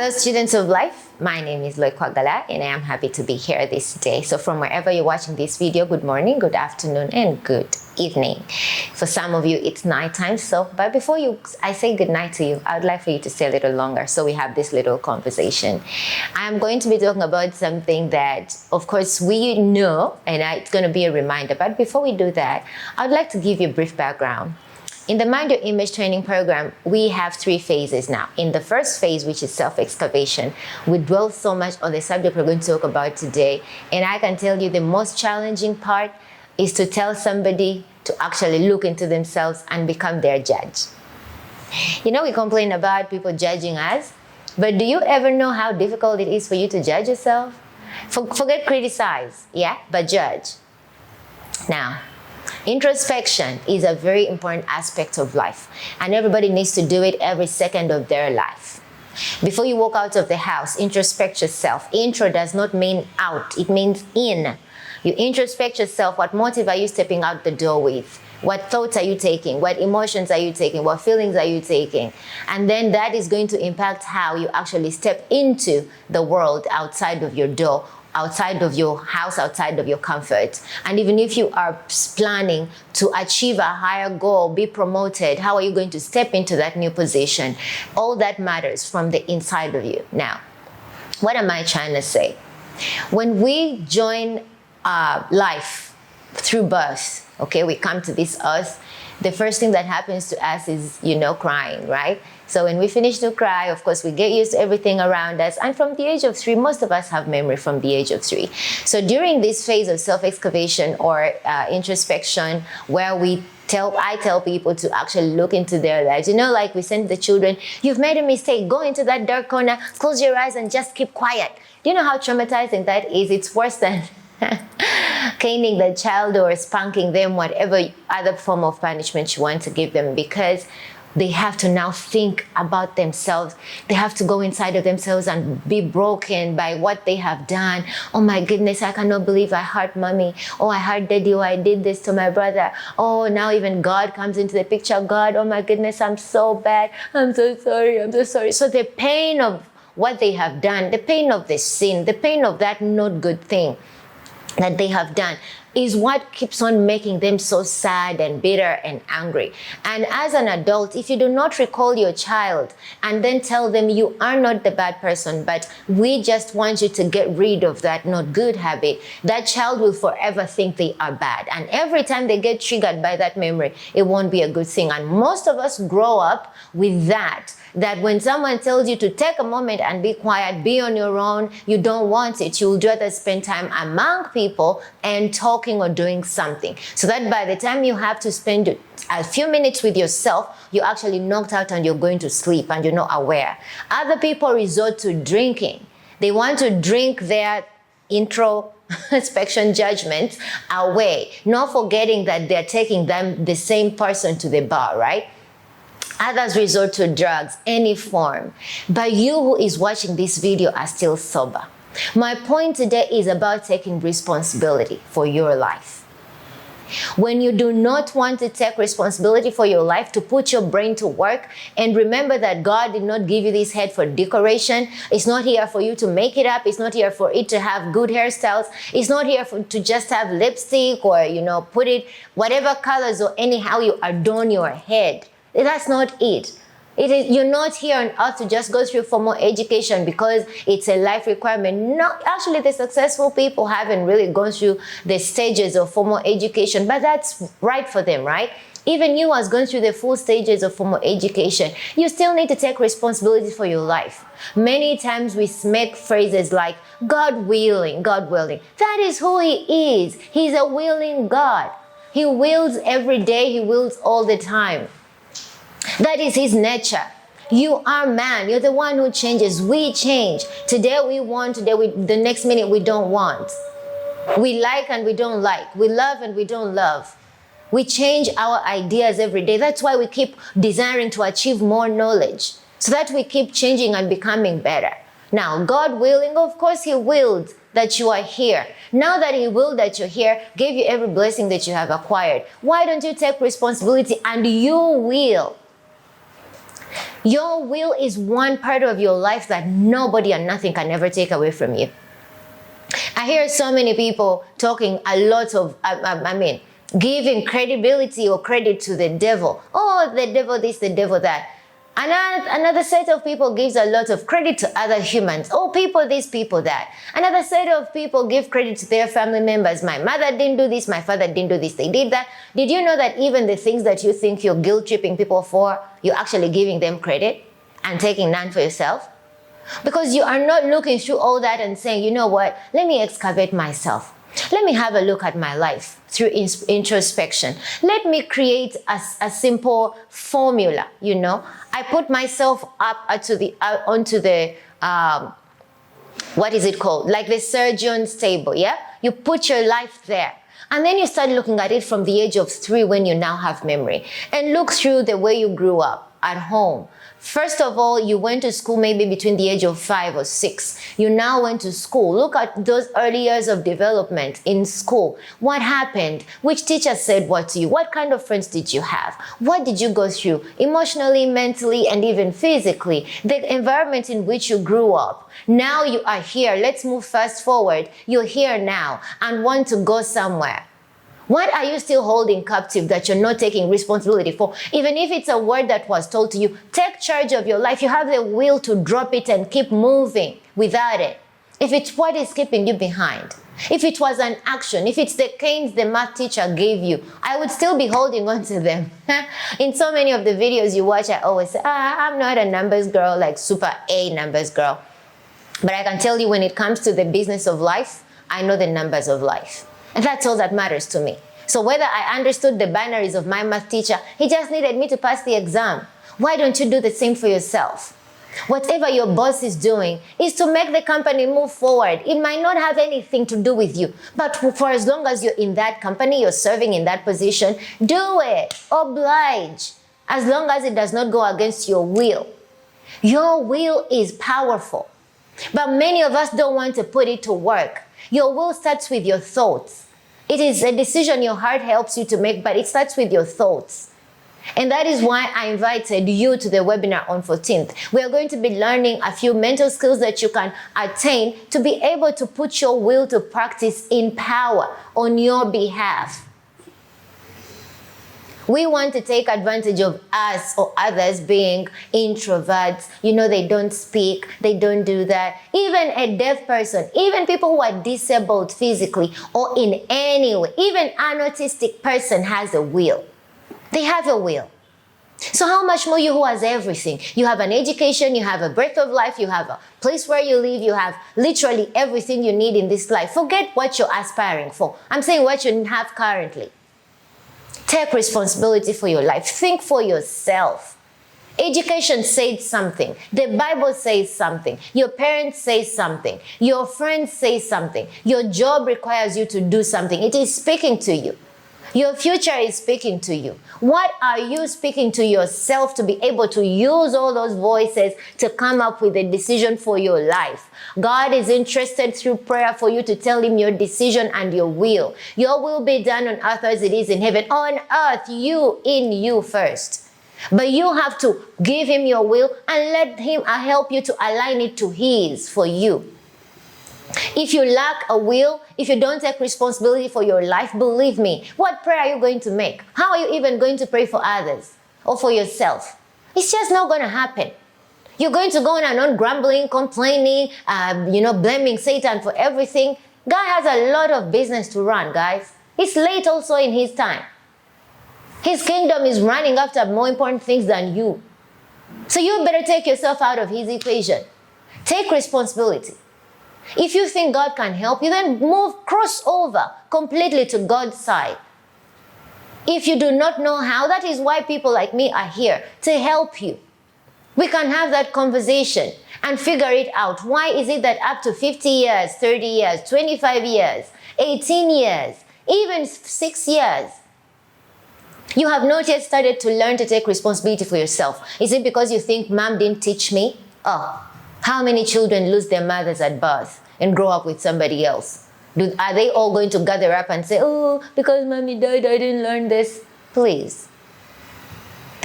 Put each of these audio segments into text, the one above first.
Hello, students of life. My name is Loikwagala and I am happy to be here this day. So from wherever you're watching this video, good morning, good afternoon, and good evening. For some of you, it's nighttime. But before I say good night to you, I'd like for you to stay a little longer so we have this little conversation. I'm going to be talking about something that, of course, we know, and it's going to be a reminder. But before we do that, I'd like to give you a brief background. In the Mind Your Image training program, we have 3 phases now. In the first phase, which is self-excavation, we dwell so much on the subject we're going to talk about today. And I can tell you the most challenging part is to tell somebody to actually look into themselves and become their judge. You know, we complain about people judging us, but do you ever know how difficult it is for you to judge yourself? Forget criticize, yeah, but judge. Now, introspection is a very important aspect of life, and everybody needs to do it every second of their life. Before you walk out of the house, introspect yourself. Intro does not mean out, it means in. You introspect yourself. What motive are you stepping out the door with? What thoughts are you taking? What emotions are you taking? What feelings are you taking? And then that is going to impact how you actually step into the world outside of your door, outside of your house, outside of your comfort. And even if you are planning to achieve a higher goal, be promoted, how are you going to step into that new position? All that matters from the inside of you. Now, what am I trying to say? When we join life through birth, okay, we come to this earth, the first thing that happens to us is, crying, right? So when we finish to cry, of course, we get used to everything around us. And from the age of 3, most of us have memory from the age of 3. So during this phase of self-excavation or introspection, where I tell people to actually look into their lives. Like we send the children, you've made a mistake, go into that dark corner, close your eyes and just keep quiet. Do you know how traumatizing that is? It's worse than caning the child or spanking them, whatever other form of punishment you want to give them, because they have to now think about themselves. They have to go inside of themselves and be broken by what they have done. Oh my goodness, I cannot believe I hurt mommy. Oh, I hurt daddy. Oh, I did this to my brother. Oh, now even God comes into the picture. God, oh my goodness, I'm so bad. I'm so sorry. I'm so sorry. So the pain of what they have done, the pain of the sin, the pain of that not good thing that they have done is what keeps on making them so sad and bitter and angry. And as an adult, if you do not recall your child and then tell them you are not the bad person, but we just want you to get rid of that not good habit, that child will forever think they are bad. And every time they get triggered by that memory, it won't be a good thing. And most of us grow up with that when someone tells you to take a moment and be quiet, be on your own, you don't want it. You would rather spend time among people and talking or doing something. So that by the time you have to spend a few minutes with yourself, you're actually knocked out and you're going to sleep and you're not aware. Other people resort to drinking. They want to drink their introspection judgment away, not forgetting that they're taking them, the same person, to the bar, right? Others resort to drugs, any form. But you who is watching this video are still sober. My point today is about taking responsibility for your life. When you do not want to take responsibility for your life, to put your brain to work, and remember that God did not give you this head for decoration. It's not here for you to make it up. It's not here for it to have good hairstyles. It's not here to just have lipstick or, put it whatever colors or anyhow you adorn your head. That's not it. You're not here on earth to just go through formal education because it's a life requirement. No, actually, the successful people haven't really gone through the stages of formal education, but that's right for them, right? Even you as going through the full stages of formal education, you still need to take responsibility for your life. Many times we make phrases like, God willing, God willing. That is who He is. He's a willing God. He wills every day. He wills all the time. That is His nature. You are man. You're the one who changes. We change. Today we want, the next minute we don't want. We like and we don't like. We love and we don't love. We change our ideas every day. That's why we keep desiring to achieve more knowledge, so that we keep changing and becoming better. Now, God willing, of course He willed that you are here. Now that He willed that you're here, gave you every blessing that you have acquired. Why don't you take responsibility and you will Your will is one part of your life that nobody and nothing can ever take away from you. I hear so many people talking a lot of, giving credibility or credit to the devil. Oh, the devil this, the devil that. Another set of people gives a lot of credit to other humans. Oh, people this, people that. Another set of people give credit to their family members. My mother didn't do this, my father didn't do this, they did that. Did you know that even the things that you think you're guilt-tripping people for, you're actually giving them credit and taking none for yourself? Because you are not looking through all that and saying, you know what, let me excavate myself. Let me have a look at my life through introspection. Let me create a simple formula, you know. I put myself up onto the, what is it called? Like the surgeon's table, yeah? You put your life there. And then you start looking at it from the age of 3 when you now have memory. And look through the way you grew up at home. First of all, you went to school maybe between the age of 5 or 6. You now went to school. Look at those early years of development in school. What happened? Which teacher said what to you? What kind of friends did you have? What did you go through emotionally, mentally, and even physically? The environment in which you grew up. Now you are here. Let's move fast forward. You're here now and want to go somewhere. What are you still holding captive that you're not taking responsibility for? Even if it's a word that was told to you, take charge of your life. You have the will to drop it and keep moving without it. If it's what is keeping you behind, if it was an action, if it's the canes the math teacher gave you, I would still be holding on to them. In so many of the videos you watch, I always say, I'm not a numbers girl, like super A numbers girl. But I can tell you when it comes to the business of life, I know the numbers of life. And that's all that matters to me. So whether I understood the binaries of my math teacher, he just needed me to pass the exam. Why don't you do the same for yourself? Whatever your boss is doing is to make the company move forward. It might not have anything to do with you, but for as long as you're in that company, you're serving in that position, do it. Oblige. As long as it does not go against your will. Your will is powerful, but many of us don't want to put it to work. Your will starts with your thoughts. It is a decision your heart helps you to make, but it starts with your thoughts. And that is why I invited you to the webinar on 14th. We are going to be learning a few mental skills that you can attain to be able to put your will to practice in power on your behalf. We want to take advantage of us or others being introverts. You know, they don't speak, they don't do that. Even a deaf person, even people who are disabled physically or in any way, even an autistic person has a will. They have a will. So how much more you who has everything? You have an education, you have a breath of life, you have a place where you live, you have literally everything you need in this life. Forget what you're aspiring for. I'm saying what you have currently. Take responsibility for your life. Think for yourself. Education says something. The Bible says something. Your parents say something. Your friends say something. Your job requires you to do something. It is speaking to you. Your future is speaking to you. What are you speaking to yourself to be able to use all those voices to come up with a decision for your life? God is interested through prayer for you to tell him your decision and your will. Your will be done on earth as it is in heaven. On earth, you in you first. But you have to give him your will and let him help you to align it to his for you. If you lack a will, if you don't take responsibility for your life, believe me, what prayer are you going to make? How are you even going to pray for others or for yourself? It's just not going to happen. You're going to go on and on grumbling, complaining, blaming Satan for everything. God has a lot of business to run, guys. It's late also in his time. His kingdom is running after more important things than you. So you better take yourself out of his equation. Take responsibility. If you think God can help you, then cross over completely to God's side. If you do not know how, that is why people like me are here, to help you. We can have that conversation and figure it out. Why is it that up to 50 years, 30 years, 25 years, 18 years, even 6 years, you have not yet started to learn to take responsibility for yourself? Is it because you think mom didn't teach me? Oh, how many children lose their mothers at birth and grow up with somebody else? Are they all going to gather up and say, oh, because mommy died, I didn't learn this? Please.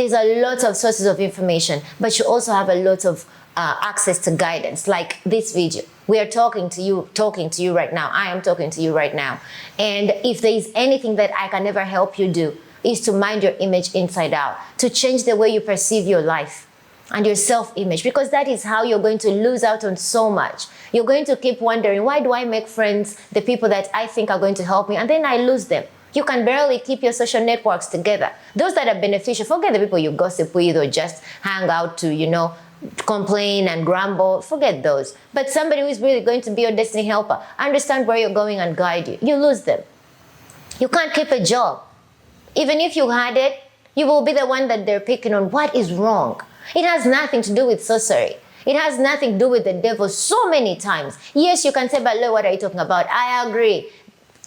There's a lot of sources of information, but you also have a lot of access to guidance, like this video. We are talking to you right now. I am talking to you right now. And if there is anything that I can ever help you do, is to mind your image inside out, to change the way you perceive your life and your self-image, because that is how you're going to lose out on so much. You're going to keep wondering, why do I make friends, the people that I think are going to help me, and then I lose them? You can barely keep your social networks together. Those that are beneficial, forget the people you gossip with or just hang out to, complain and grumble, forget those. But somebody who is really going to be your destiny helper, understand where you're going and guide you. You lose them. You can't keep a job. Even if you had it, you will be the one that they're picking on. What is wrong? It has nothing to do with sorcery. It has nothing to do with the devil so many times. Yes, you can say, but Lord, what are you talking about? I agree.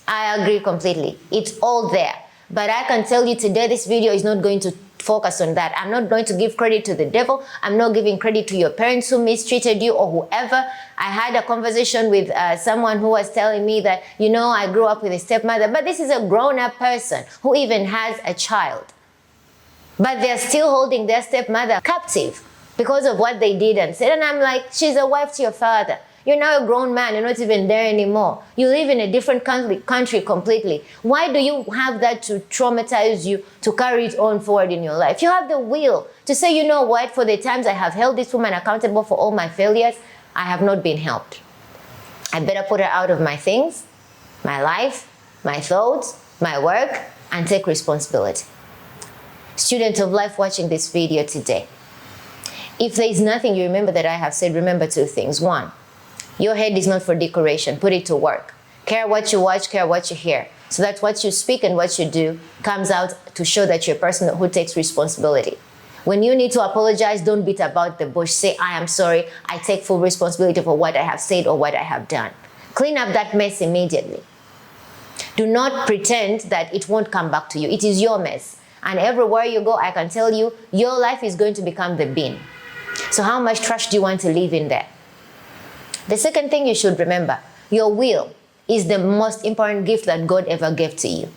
I agree completely. It's all there. But I can tell you today, this video is not going to focus on that. I'm not going to give credit to the devil. I'm not giving credit to your parents who mistreated you or whoever. I had a conversation with someone who was telling me that, I grew up with a stepmother, but this is a grown-up person who even has a child. But they're still holding their stepmother captive because of what they did and said. And I'm like, she's a wife to your father. You're now a grown man. You're not even there anymore. You live in a different country completely. Why do you have that to traumatize you, to carry it on forward in your life? You have the will to say, you know what, for the times I have held this woman accountable for all my failures, I have not been helped. I better put her out of my things, my life, my thoughts, my work, and take responsibility. Student of life watching this video today, if there is nothing you remember that I have said, remember two things. One, your head is not for decoration. Put it to work. Care what you watch, care what you hear. So that what you speak and what you do comes out to show that you're a person who takes responsibility. When you need to apologize, don't beat about the bush. Say, I am sorry. I take full responsibility for what I have said or what I have done. Clean up that mess immediately. Do not pretend that it won't come back to you. It is your mess. And everywhere you go, I can tell you, your life is going to become the bin. So how much trash do you want to live in there? The second thing you should remember, your will is the most important gift that God ever gave to you.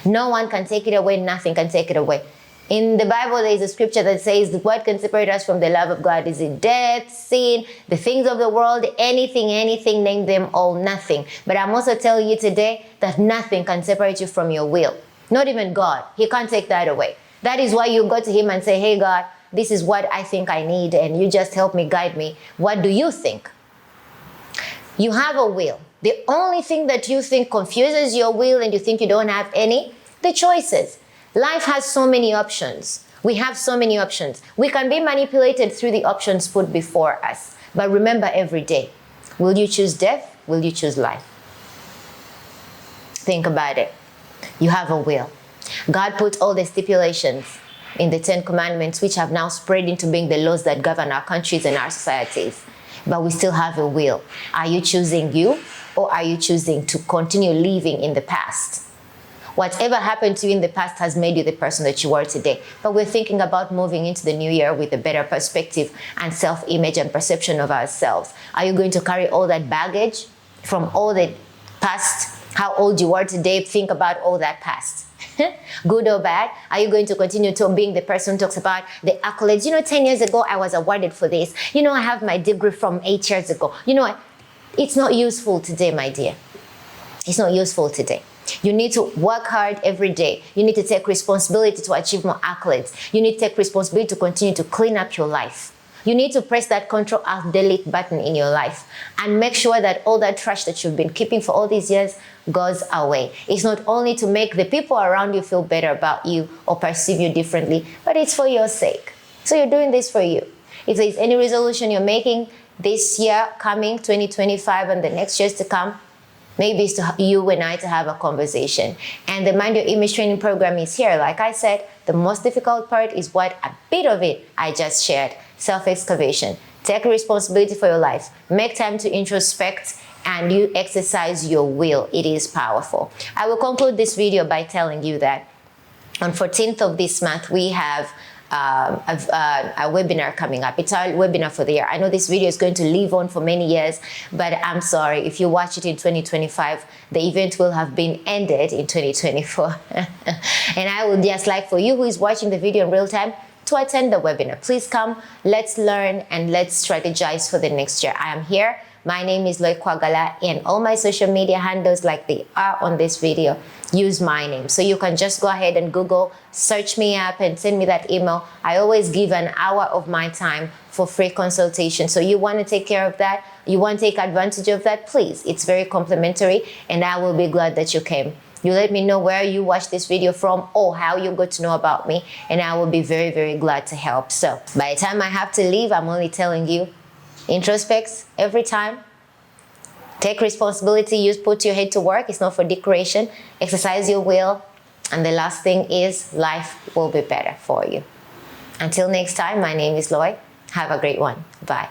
No one can take it away, nothing can take it away. In the Bible, there is a scripture that says, what can separate us from the love of God? Is it death, sin, the things of the world, anything, name them all, nothing. But I'm also telling you today that nothing can separate you from your will. Not even God. He can't take that away. That is why you go to him and say, hey God, this is what I think I need, and you just help me, guide me. What do you think? You have a will. The only thing that you think confuses your will and you think you don't have any, the choices. Life has so many options. We have so many options. We can be manipulated through the options put before us. But remember every day, will you choose death? Will you choose life? Think about it. You have a will. God put all the stipulations in the 10 Commandments, which have now spread into being the laws that govern our countries and our societies. But we still have a will. Are you choosing you, or are you choosing to continue living in the past? Whatever happened to you in the past has made you the person that you are today. But we're thinking about moving into the new year with a better perspective and self-image and perception of ourselves. Are you going to carry all that baggage from all the past, how old you are today? Think about all that past. Good or bad? Are you going to continue to being the person who talks about the accolades? 10 years ago, I was awarded for this. I have my degree from 8 years ago. It's not useful today, my dear. It's not useful today. You need to work hard every day. You need to take responsibility to achieve more accolades. You need to take responsibility to continue to clean up your life. You need to press that Control-Alt-Delete button in your life and make sure that all that trash that you've been keeping for all these years goes away. It's not only to make the people around you feel better about you or perceive you differently, but it's for your sake. So you're doing this for you. If there's any resolution you're making this year coming, 2025, and the next years to come, maybe it's to you and I to have a conversation. And the Mind Your Image training program is here. Like I said, the most difficult part is what a bit of it I just shared. Self-excavation. Take responsibility for your life. Make time to introspect, and you exercise your will. It is powerful. I will conclude this video by telling you that on 14th of this month, we have a webinar coming up. It's our webinar for the year. I know this video is going to live on for many years, but I'm sorry. If you watch it in 2025, the event will have been ended in 2024. And I would just like for you who is watching the video in real time, to attend the webinar. Please come, let's learn and let's strategize for the next year. I am here. My name is Loikwagala, and all my social media handles, like they are on this video, use my name. So you can just go ahead and Google, search me up and send me that email. I always give an hour of my time for free consultation. So you want to take care of that, you want to take advantage of that, please. It's very complimentary and I will be glad that you came. You let me know where you watch this video from or how you got to know about me, and I will be very, very glad to help. So by the time I have to leave, I'm only telling you, introspect every time. Take responsibility. Put your head to work. It's not for decoration. Exercise your will. And the last thing is life will be better for you. Until next time, my name is Loy. Have a great one. Bye.